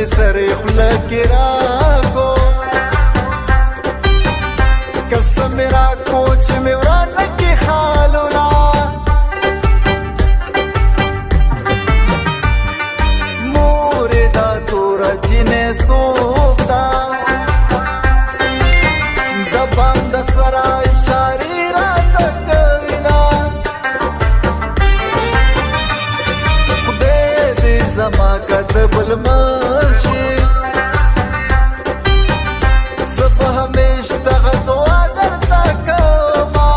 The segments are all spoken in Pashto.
دې سرې خوله کې راکو قسم مې راکو چې مې ورانه کې خالونه مورې دا توره جینۍ څوک ده د بام د سره اشارې راته کوینه خدای دې زما قد بل مشي زه به همیش دغه دعا درته کومه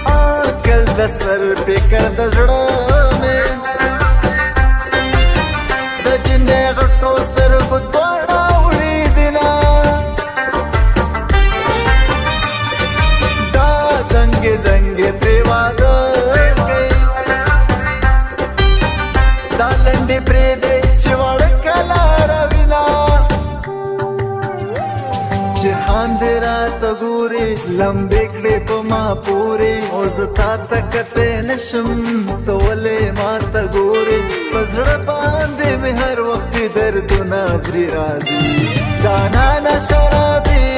عقل د سر فکر د زړه مې د جینۍ غټو سترګو دواړه اورېدله دا دنګې دنګې پرې واده کوي دا لنډې پرېږدی چې واړه کلاره وینه چې خاندې راته ګورې لمبې کړې په ما پورې او زه تا ته کتی نشم ته ولې ما ته ګورې په زړه باندې مې هر وخت دردونه زري راځي جانانه شرابي